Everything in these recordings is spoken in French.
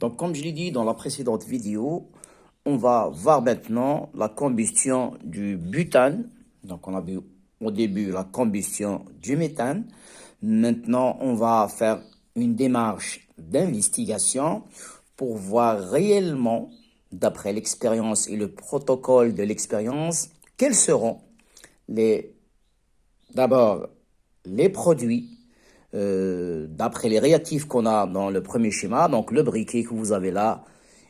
Donc, comme je l'ai dit dans la précédente vidéo, on va voir maintenant la combustion du butane. Donc, on a vu au début la combustion du méthane. Maintenant, on va faire une démarche d'investigation pour voir réellement, d'après l'expérience et le protocole de l'expérience, quels seront d'abord les produits d'après les réactifs qu'on a dans le premier schéma. Donc le briquet que vous avez là,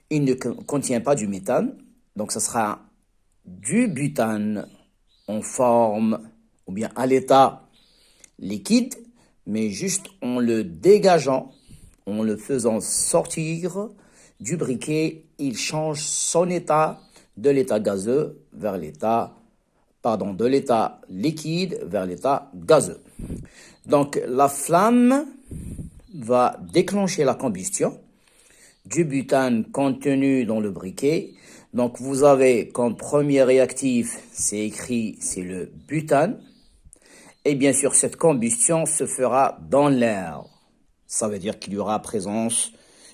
il ne contient pas du méthane. Donc ce sera du butane en forme ou bien à l'état liquide, mais juste en le dégageant, en le faisant sortir du briquet, il change son état de l'état gazeux vers de l'état liquide vers l'état gazeux. Donc la flamme va déclencher la combustion du butane contenu dans le briquet. Donc vous avez comme premier réactif, c'est écrit, c'est le butane. Et bien sûr, cette combustion se fera dans l'air. Ça veut dire qu'il y aura présence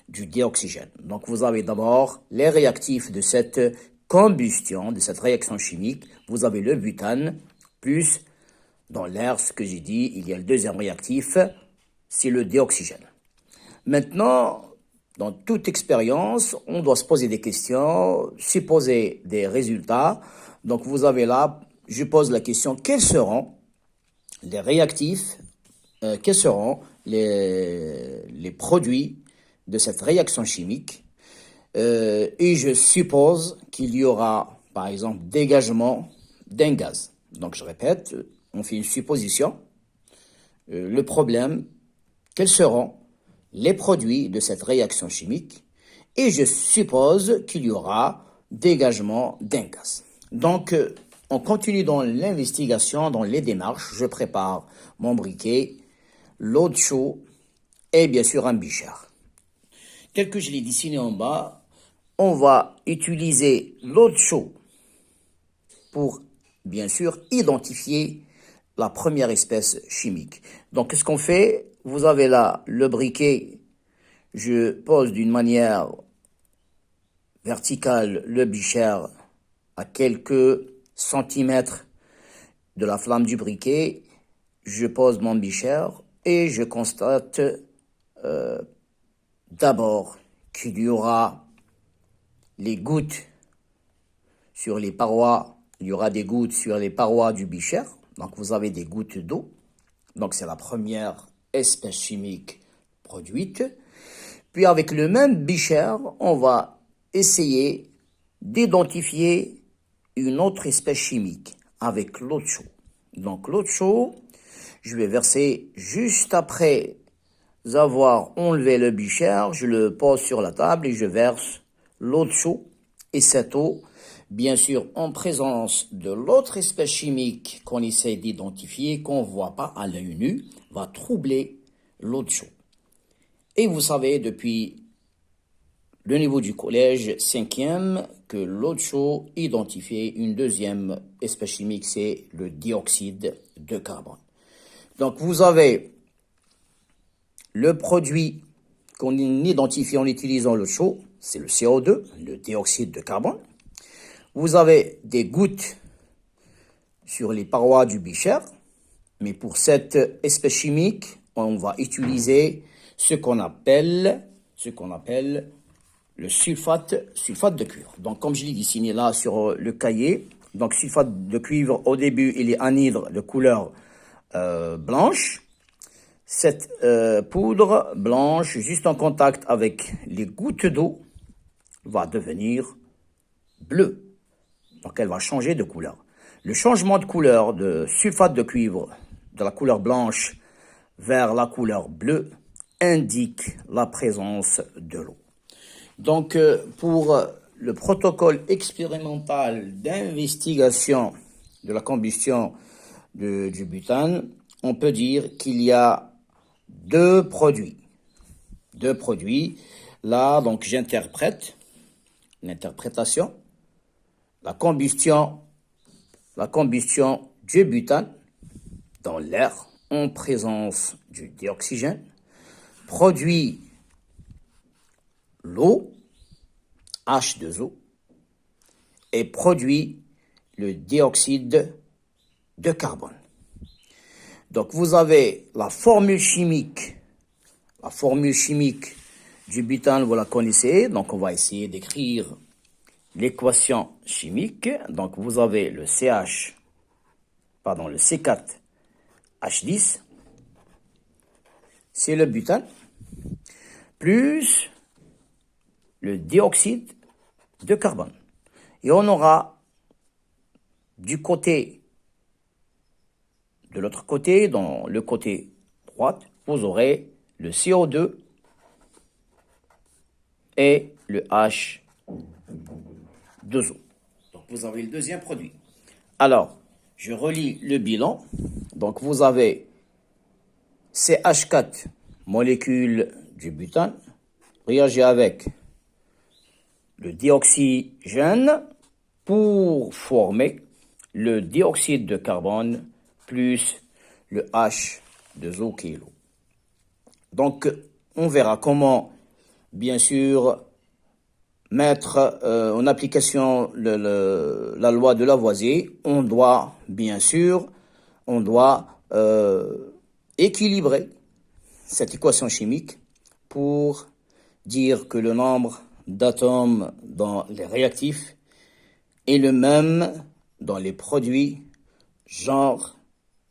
du dioxygène. Donc vous avez d'abord les réactifs de cette combustion, de cette réaction chimique. Vous avez le butane, plus dans l'air, ce que j'ai dit, il y a le deuxième réactif, c'est le dioxygène. Maintenant, dans toute expérience, on doit se poser des questions, supposer des résultats. Donc vous avez là, je pose la question, quels seront les réactifs, quels seront les produits de cette réaction chimique, et je suppose qu'il y aura, par exemple, dégagement d'un gaz. Donc, je répète, on fait une supposition. Le problème, quels seront les produits de cette réaction chimique, et je suppose qu'il y aura dégagement d'un gaz. Donc, on continue dans l'investigation, dans les démarches. Je prépare mon briquet, l'eau de chaud et bien sûr un bicher. Tel que je l'ai dessiné en bas, on va utiliser l'eau de chaud pour bien sûr identifier la première espèce chimique. Donc, qu'est-ce qu'on fait? Vous avez là le briquet, je pose d'une manière verticale le bicher à quelques centimètres de la flamme du briquet. Je pose mon bicher et je constate d'abord qu'il y aura les gouttes sur les parois, il y aura des gouttes sur les parois du bicher. Donc vous avez des gouttes d'eau. Donc c'est la première espèce chimique produite. Puis avec le même bicher, on va essayer d'identifier une autre espèce chimique avec l'eau de chaud. Donc l'eau de chaud, je vais verser juste après avoir enlevé le bicher, je le pose sur la table et je verse l'eau de chaud. Et cette eau, bien sûr, en présence de l'autre espèce chimique qu'on essaie d'identifier, qu'on ne voit pas à l'œil nu, va troubler l'eau de chaud. Et vous savez, depuis le niveau du collège 5e, que l'eau de chaud identifie une deuxième espèce chimique, c'est le dioxyde de carbone. Donc vous avez le produit qu'on identifie en utilisant l'eau de chaud, c'est le CO2, le dioxyde de carbone. Vous avez des gouttes sur les parois du bicher, mais pour cette espèce chimique, on va utiliser ce qu'on appelle le sulfate de cuivre. Donc, comme je l'ai dessiné là sur le cahier, donc sulfate de cuivre, au début, il est anhydre de couleur blanche. Cette poudre blanche, juste en contact avec les gouttes d'eau, va devenir bleue. Donc, elle va changer de couleur. Le changement de couleur de sulfate de cuivre, de la couleur blanche vers la couleur bleue, indique la présence de l'eau. Donc, pour le protocole expérimental d'investigation de la combustion du butane, on peut dire qu'il y a deux produits. Là, donc, j'interprète l'interprétation, la combustion du butane dans l'air en présence du dioxygène produit l'eau, H2O, et produit le dioxyde de carbone. Donc vous avez la formule chimique. La formule chimique du butane, vous la connaissez. Donc on va essayer d'écrire l'équation chimique. Donc vous avez le le C4H10, c'est le butane, plus le dioxyde de carbone. Et on aura de l'autre côté, dans le côté droit, vous aurez le CO2 et le H2O. Donc vous avez le deuxième produit. Alors, je relis le bilan. Donc vous avez CH4, molécule du butane, réagit avec le dioxygène pour former le dioxyde de carbone plus le H2O qui est l'eau. Donc, on verra comment, bien sûr, mettre en application la loi de Lavoisier. On doit équilibrer cette équation chimique pour dire que le nombre d'atomes dans les réactifs est le même dans les produits, genre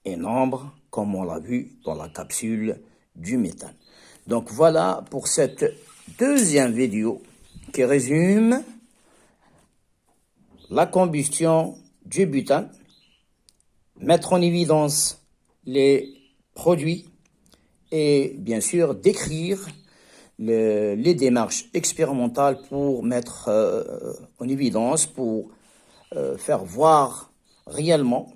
et nombre, comme on l'a vu dans la capsule du méthane. Donc voilà pour cette deuxième vidéo qui résume la combustion du butane, mettre en évidence les produits et bien sûr décrire les démarches expérimentales pour mettre en évidence, pour faire voir réellement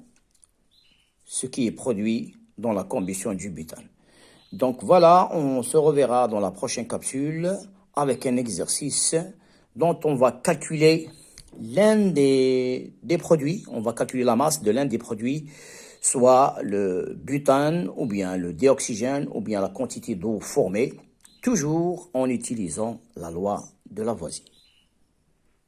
ce qui est produit dans la combustion du butane. Donc voilà, on se reverra dans la prochaine capsule avec un exercice dont on va calculer l'un des produits, on va calculer la masse de l'un des produits, soit le butane ou bien le dioxygène ou bien la quantité d'eau formée, toujours en utilisant la loi de Lavoisier.